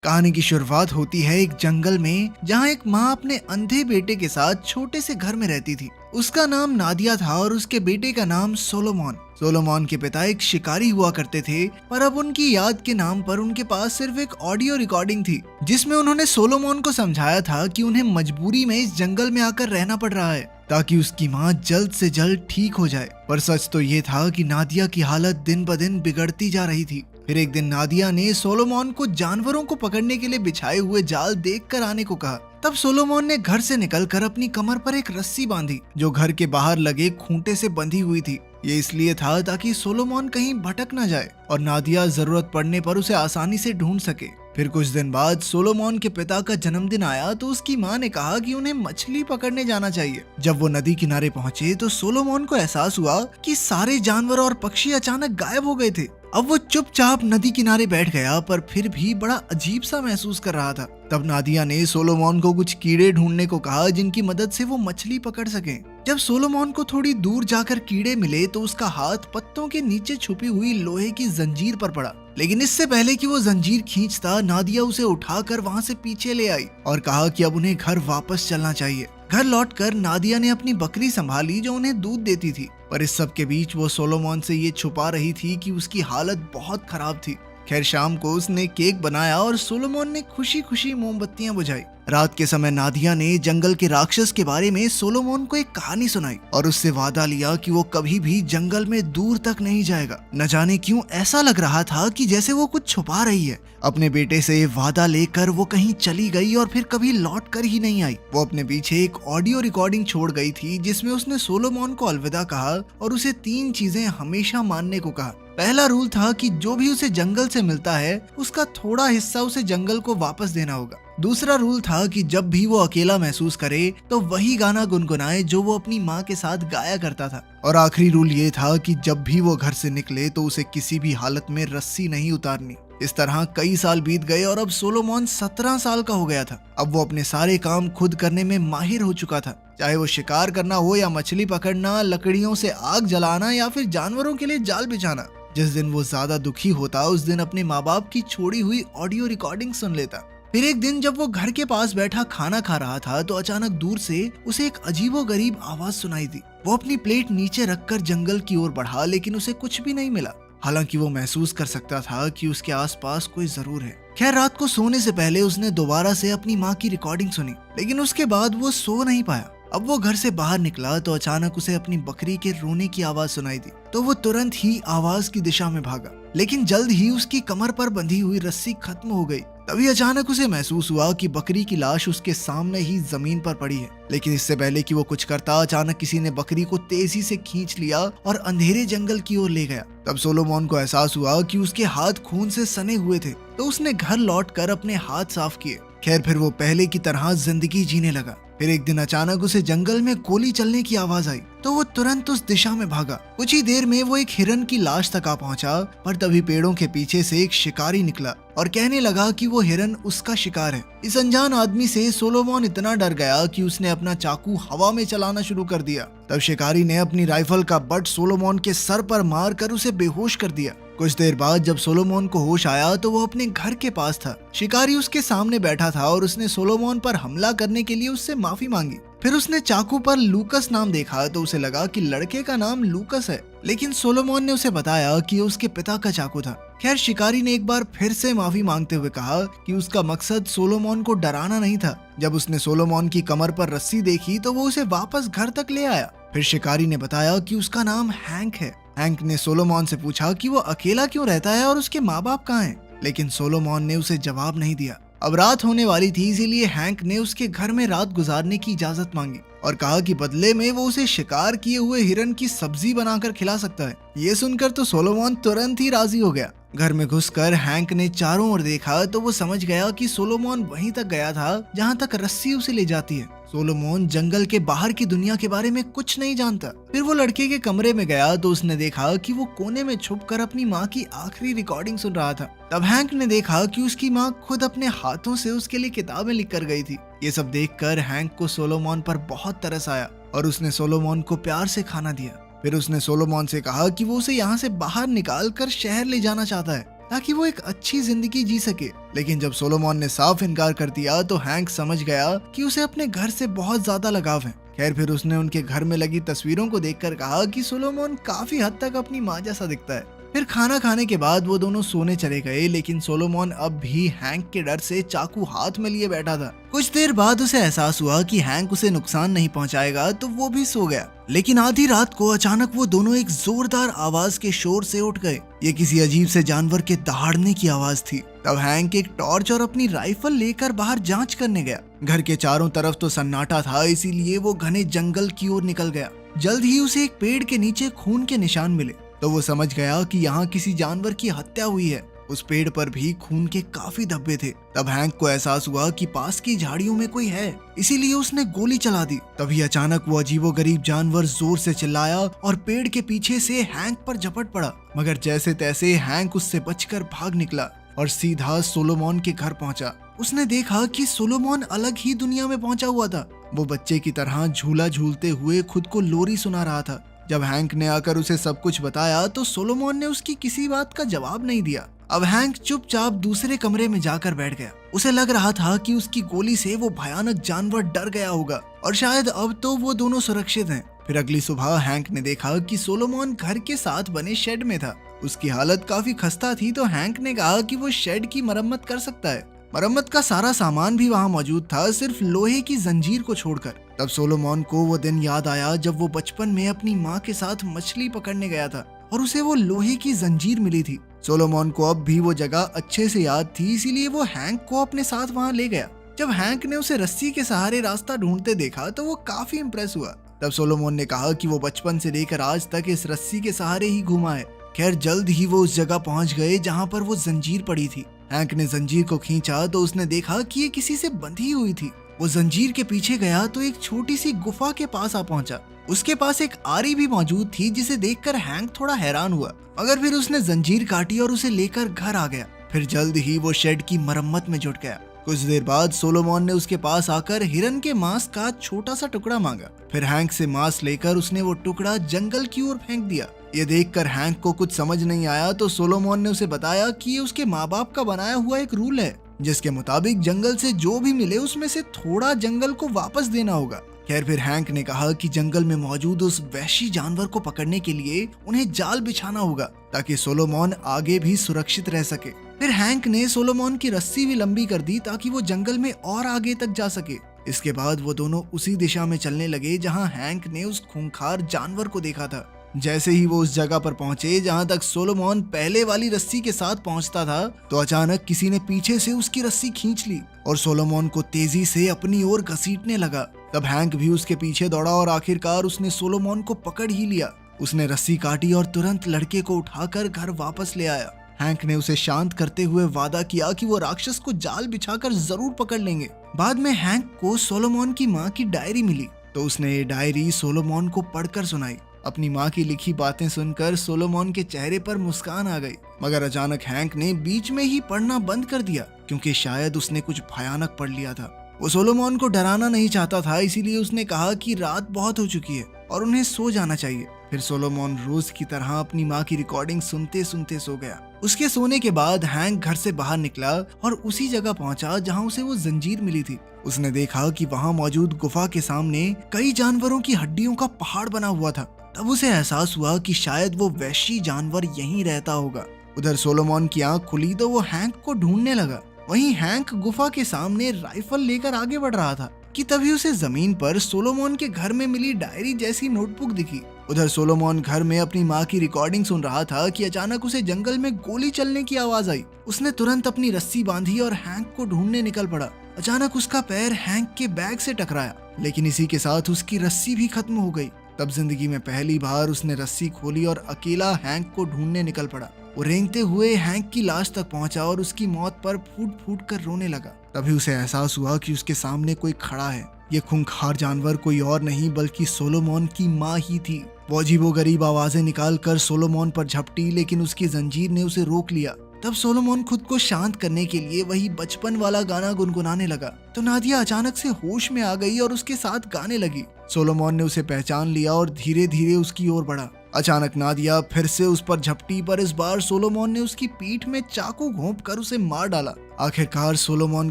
कहानी की शुरुआत होती है एक जंगल में, जहाँ एक माँ अपने अंधे बेटे के साथ छोटे से घर में रहती थी। उसका नाम नादिया था और उसके बेटे का नाम सोलोमन। सोलोमन के पिता एक शिकारी हुआ करते थे, पर अब उनकी याद के नाम पर उनके पास सिर्फ एक ऑडियो रिकॉर्डिंग थी, जिसमें उन्होंने सोलोमन को समझाया था कि उन्हें मजबूरी में इस जंगल में आकर रहना पड़ रहा है ताकि उसकी माँ जल्द से जल्द ठीक हो जाए। पर सच तो ये था कि नादिया की हालत दिन ब दिन बिगड़ती जा रही थी। फिर एक दिन नादिया ने सोलोमन को जानवरों को पकड़ने के लिए बिछाए हुए जाल देखकर आने को कहा। तब सोलोमन ने घर से निकलकर अपनी कमर पर एक रस्सी बांधी, जो घर के बाहर लगे खूंटे से बंधी हुई थी। ये इसलिए था ताकि सोलोमन कहीं भटक न जाए और नादिया जरूरत पड़ने पर उसे आसानी से ढूंढ सके। फिर कुछ दिन बाद सोलोमन के पिता का जन्मदिन आया तो उसकी माँ ने कहा कि उन्हें मछली पकड़ने जाना चाहिए। जब वो नदी किनारे पहुंचे तो सोलोमन को एहसास हुआ कि सारे जानवर और पक्षी अचानक गायब हो गए थे। अब वो चुपचाप नदी किनारे बैठ गया, पर फिर भी बड़ा अजीब सा महसूस कर रहा था। तब नादिया ने सोलोमन को कुछ कीड़े ढूंढने को कहा, जिनकी मदद से वो मछली पकड़ सके। जब सोलोमन को थोड़ी दूर जाकर कीड़े मिले तो उसका हाथ पत्तों के नीचे छुपी हुई लोहे की जंजीर पर पड़ा, लेकिन इससे पहले कि वो जंजीर खींचता, नादिया उसे उठाकर वहाँ से पीछे ले आई और कहा कि अब उन्हें घर वापस चलना चाहिए। घर लौटकर नादिया ने अपनी बकरी संभाली जो उन्हें दूध देती थी, पर इस सब के बीच वो सोलोमन से ये छुपा रही थी कि उसकी हालत बहुत खराब थी। खैर, शाम को उसने केक बनाया और सोलोमन ने खुशी खुशी मोमबत्तियां बुझाई। रात के समय नादिया ने जंगल के राक्षस के बारे में सोलोमन को एक कहानी सुनाई और उससे वादा लिया कि वो कभी भी जंगल में दूर तक नहीं जाएगा। न जाने क्यों ऐसा लग रहा था कि जैसे वो कुछ छुपा रही है। अपने बेटे से वादा लेकर वो कहीं चली गई और फिर कभी लौट कर ही नहीं आई। वो अपने पीछे एक ऑडियो रिकॉर्डिंग छोड़ गई थी, जिसमें उसने सोलोमन को अलविदा कहा और उसे 3 चीजें हमेशा मानने को कहा। पहला रूल था कि जो भी उसे जंगल से मिलता है, उसका थोड़ा हिस्सा उसे जंगल को वापस देना होगा। दूसरा रूल था कि जब भी वो अकेला महसूस करे तो वही गाना गुनगुनाए जो वो अपनी माँ के साथ गाया करता था। और आखिरी रूल ये था कि जब भी वो घर से निकले तो उसे किसी भी हालत में रस्सी नहीं उतारनी। इस तरह कई साल बीत गए और अब सोलोमन 17 साल का हो गया था। अब वो अपने सारे काम खुद करने में माहिर हो चुका था, चाहे वो शिकार करना हो या मछली पकड़ना, लकड़ियों से आग जलाना या फिर जानवरों के लिए जाल बिछाना। जिस दिन वो ज्यादा दुखी होता, उस दिन अपने माँ बाप की छोड़ी हुई ऑडियो रिकॉर्डिंग सुन लेता। फिर एक दिन जब वो घर के पास बैठा खाना खा रहा था तो अचानक दूर से उसे एक अजीबोगरीब आवाज सुनाई दी। वो अपनी प्लेट नीचे रखकर जंगल की ओर बढ़ा, लेकिन उसे कुछ भी नहीं मिला। हालांकि वो महसूस कर सकता था कि उसके आसपास कोई जरूर है। खैर, रात को सोने से पहले उसने दोबारा से अपनी माँ की रिकॉर्डिंग सुनी, लेकिन उसके बाद वो सो नहीं पाया। अब वो घर से बाहर निकला तो अचानक उसे अपनी बकरी के रोने की आवाज सुनाई दी। तो वो तुरंत ही आवाज की दिशा में भागा, लेकिन जल्द ही उसकी कमर पर बंधी हुई रस्सी खत्म हो गई। तभी अचानक उसे महसूस हुआ कि बकरी की लाश उसके सामने ही जमीन पर पड़ी है। लेकिन इससे पहले कि वो कुछ करता, अचानक किसी ने बकरी को तेजी से खींच लिया और अंधेरे जंगल की ओर ले गया। तब सोलोमन को एहसास हुआ कि उसके हाथ खून से सने हुए थे, तो उसने घर लौटकर अपने हाथ साफ किए। खैर, फिर वो पहले की तरह जिंदगी जीने लगा। फिर एक दिन अचानक उसे जंगल में गोली चलने की आवाज आई, तो वो तुरंत उस दिशा में भागा। कुछ ही देर में वो एक हिरन की लाश तक आ पहुंचा, पर तभी पेड़ों के पीछे से एक शिकारी निकला और कहने लगा कि वो हिरन उसका शिकार है। इस अनजान आदमी से सोलोमन इतना डर गया कि उसने अपना चाकू हवा में चलाना शुरू कर दिया। तब शिकारी ने अपनी राइफल का बट सोलोमन के सर पर मारकर उसे बेहोश कर दिया। कुछ देर बाद जब सोलोमन को होश आया तो वो अपने घर के पास था। शिकारी उसके सामने बैठा था और उसने सोलोमन पर हमला करने के लिए उससे माफी मांगी। फिर उसने चाकू पर लूकस नाम देखा तो उसे लगा कि लड़के का नाम लूकस है, लेकिन सोलोमन ने उसे बताया कि उसके पिता का चाकू था। खैर, शिकारी ने एक बार फिर से माफी मांगते हुए कहा कि उसका मकसद सोलोमन को डराना नहीं था। जब उसने सोलोमन की कमर पर रस्सी देखी तो वो उसे वापस घर तक ले आया। फिर शिकारी ने बताया कि उसका नाम हैंक है। हैंक ने सोलोमन से पूछा कि वो अकेला क्यों रहता है और उसके माँ बाप कहाँ हैं, लेकिन सोलोमन ने उसे जवाब नहीं दिया। अब रात होने वाली थी, इसीलिए हैंक ने उसके घर में रात गुजारने की इजाजत मांगी और कहा कि बदले में वो उसे शिकार किए हुए हिरन की सब्जी बनाकर खिला सकता है। ये सुनकर तो सोलोमन तुरंत ही राजी हो गया। घर में घुसकर हैंक ने चारों ओर देखा तो वो समझ गया कि सोलोमन वहीं तक गया था जहाँ तक रस्सी उसे ले जाती है। सोलोमन जंगल के बाहर की दुनिया के बारे में कुछ नहीं जानता। फिर वो लड़के के कमरे में गया तो उसने देखा कि वो कोने में छुपकर अपनी माँ की आखिरी रिकॉर्डिंग सुन रहा था। तब हैंक ने देखा कि उसकी माँ खुद अपने हाथों से उसके लिए किताबें लिख कर गई थी। ये सब देखकर हैंक को सोलोमन पर बहुत तरस आया और उसने सोलोमन को प्यार से खाना दिया। फिर उसने सोलोमन से कहा कि वो उसे यहाँ से बाहर निकाल कर शहर ले जाना चाहता है। ताकि वो एक अच्छी जिंदगी जी सके। लेकिन जब सोलोमन ने साफ इनकार कर दिया तो हैंक समझ गया कि उसे अपने घर से बहुत ज्यादा लगाव है। खैर फिर उसने उनके घर में लगी तस्वीरों को देखकर कहा कि सोलोमन काफी हद तक अपनी माँ जैसा दिखता है। फिर खाना खाने के बाद वो दोनों सोने चले गए, लेकिन सोलोमन अब भी हैंक के डर से चाकू हाथ में लिए बैठा था। कुछ देर बाद उसे एहसास हुआ कि हैंक उसे नुकसान नहीं पहुंचाएगा, तो वो भी सो गया। लेकिन आधी रात को अचानक वो दोनों एक जोरदार आवाज के शोर से उठ गए। ये किसी अजीब से जानवर के दहाड़ने की आवाज थी। तब हैंक एक टॉर्च और अपनी राइफल लेकर बाहर जांच करने गया। घर के चारों तरफ तो सन्नाटा था, इसीलिए वो घने जंगल की ओर निकल गया। जल्द ही उसे एक पेड़ के नीचे खून के निशान मिले, तो वो समझ गया कि यहाँ किसी जानवर की हत्या हुई है। उस पेड़ पर भी खून के काफी धब्बे थे। तब हैंक को एहसास हुआ कि पास की झाड़ियों में कोई है, इसीलिए उसने गोली चला दी। तभी अचानक वो अजीबोगरीब जानवर जोर से चिल्लाया और पेड़ के पीछे से हैंक पर झपट पड़ा। मगर जैसे तैसे हैंक उससे बचकर भाग निकला और सीधा सोलोमन के घर पहुंचा। उसने देखा कि सोलोमन अलग ही दुनिया में पहुंचा हुआ था। वो बच्चे की तरह झूला झूलते हुए खुद को लोरी सुना रहा था। जब हैंक ने आकर उसे सब कुछ बताया तो सोलोमन ने उसकी किसी बात का जवाब नहीं दिया। अब हैंक चुपचाप दूसरे कमरे में जाकर बैठ गया। उसे लग रहा था कि उसकी गोली से वो भयानक जानवर डर गया होगा और शायद अब तो वो दोनों सुरक्षित हैं। फिर अगली सुबह हैंक ने देखा कि सोलोमन घर के साथ बने शेड में था। उसकी हालत काफी खस्ता थी, तो हैंक ने कहा कि वो शेड की मरम्मत कर सकता है। मरम्मत का सारा सामान भी वहाँ मौजूद था, सिर्फ लोहे की जंजीर को छोड़कर। तब सोलोमन को वो दिन याद आया जब वो बचपन में अपनी माँ के साथ मछली पकड़ने गया था और उसे वो लोहे की जंजीर मिली थी। सोलोमन को अब भी वो जगह अच्छे से याद थी, इसीलिए वो हैंक को अपने साथ वहाँ ले गया। जब हैंक ने उसे रस्सी के सहारे रास्ता ढूंढते देखा तो वो काफी इम्प्रेस हुआ। तब सोलोमन ने कहा कि वो बचपन से लेकर आज तक इस रस्सी के सहारे ही घूमा है। खैर जल्द ही वो उस जगह पहुंच गए जहाँ पर वो जंजीर पड़ी थी। हैंक ने जंजीर को खींचा तो उसने देखा कि ये किसी से बंधी हुई थी। वो जंजीर के पीछे गया तो एक छोटी सी गुफा के पास आ पहुंचा। उसके पास एक आरी भी मौजूद थी, जिसे देखकर हैंक थोड़ा हैरान हुआ, मगर फिर उसने जंजीर काटी और उसे लेकर घर आ गया। फिर जल्द ही वो शेड की मरम्मत में जुट गया। कुछ देर बाद सोलोमन ने उसके पास आकर हिरन के मांस का छोटा सा टुकड़ा मांगा। फिर हैंक से मांस लेकर उसने वो टुकड़ा जंगल की ओर फेंक दिया। ये देखकर हैंक को कुछ समझ नहीं आया, तो सोलोमन ने उसे बताया कि ये उसके माँ बाप का बनाया हुआ एक रूल है, जिसके मुताबिक जंगल से जो भी मिले उसमें से थोड़ा जंगल को वापस देना होगा। खैर फिर हैंक ने कहा कि जंगल में मौजूद उस वहशी जानवर को पकड़ने के लिए उन्हें जाल बिछाना होगा, ताकि सोलोमन आगे भी सुरक्षित रह सके। फिर हैंक ने सोलोमन की रस्सी भी लंबी कर दी ताकि वो जंगल में और आगे तक जा सके। इसके बाद वो दोनों उसी दिशा में चलने लगे जहाँ हैंक ने उस खूंखार जानवर को देखा था। जैसे ही वो उस जगह पर पहुंचे जहां तक सोलोमन पहले वाली रस्सी के साथ पहुंचता था, तो अचानक किसी ने पीछे से उसकी रस्सी खींच ली और सोलोमन को तेजी से अपनी ओर घसीटने लगा। तब हैंक भी उसके पीछे दौड़ा और आखिरकार उसने सोलोमन को पकड़ ही लिया। उसने रस्सी काटी और तुरंत लड़के को उठाकर घर वापस ले आया। हैंक ने उसे शांत करते हुए वादा किया कि वो राक्षस को जाल बिछाकर जरूर पकड़ लेंगे। बाद में हैंक को सोलोमन की माँ की डायरी मिली, तो उसने ये डायरी सोलोमन को पढ़कर सुनाई। अपनी माँ की लिखी बातें सुनकर सोलोमन के चेहरे पर मुस्कान आ गई, मगर अचानक हैंक ने बीच में ही पढ़ना बंद कर दिया, क्योंकि शायद उसने कुछ भयानक पढ़ लिया था। वो सोलोमन को डराना नहीं चाहता था, इसीलिए उसने कहा कि रात बहुत हो चुकी है और उन्हें सो जाना चाहिए। फिर सोलोमन रोज की तरह अपनी माँ की रिकॉर्डिंग सुनते सुनते सो गया। उसके सोने के बाद हैंक घर से बाहर निकला और उसी जगह पहुंचा जहां उसे वो जंजीर मिली थी। उसने देखा कि वहां मौजूद गुफा के सामने कई जानवरों की हड्डियों का पहाड़ बना हुआ था। तब उसे एहसास हुआ कि शायद वो वहशी जानवर यहीं रहता होगा। उधर सोलोमन की आंख खुली तो वो हैंक को ढूंढने लगा। वहीं हैंक गुफा के सामने राइफल लेकर आगे बढ़ रहा था कि तभी उसे जमीन पर सोलोमन के घर में मिली डायरी जैसी नोटबुक दिखी। उधर सोलोमन घर में अपनी माँ की रिकॉर्डिंग सुन रहा था कि अचानक उसे जंगल में गोली चलने की आवाज आई। उसने तुरंत अपनी रस्सी बांधी और हैंक को ढूंढने निकल पड़ा। अचानक उसका पैर हैंक के बैग से टकराया, लेकिन इसी के साथ उसकी रस्सी भी खत्म हो गई। तब जिंदगी में पहली बार उसने रस्सी खोली और अकेला हैंक को ढूंढने निकल पड़ा। वो रेंगते हुए हैंक की लाश तक पहुंचा और उसकी मौत पर फूट फूट कर रोने लगा। तभी उसे एहसास हुआ कि उसके सामने कोई खड़ा है। ये खूंखार जानवर कोई और नहीं बल्कि सोलोमन की माँ ही थी। वो अजीबोगरीब आवाजें निकाल कर सोलोमन पर झपटी, लेकिन उसकी जंजीर ने उसे रोक लिया। तब सोलोमन खुद को शांत करने के लिए वही बचपन वाला गाना गुनगुनाने लगा, तो नादिया अचानक से होश में आ गई और उसके साथ गाने लगी। सोलोमन ने उसे पहचान लिया और धीरे धीरे उसकी ओर बढ़ा। अचानक नादिया फिर से उस पर झपटी, पर इस बार सोलोमन ने उसकी पीठ में चाकू घोंप कर उसे मार डाला। आखिरकार सोलोमन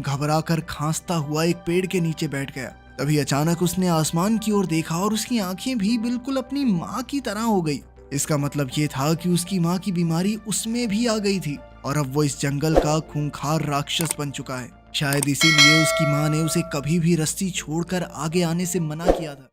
घबरा कर खांसता हुआ एक पेड़ के नीचे बैठ गया। तभी अचानक उसने आसमान की ओर देखा और उसकी आंखें भी बिल्कुल अपनी माँ की तरह हो गई। इसका मतलब ये था कि उसकी माँ की बीमारी उसमें भी आ गई थी और अब वो इस जंगल का खूंखार राक्षस बन चुका है। शायद इसीलिए उसकी माँ ने उसे कभी भी रस्सी छोड़कर आगे आने से मना किया था।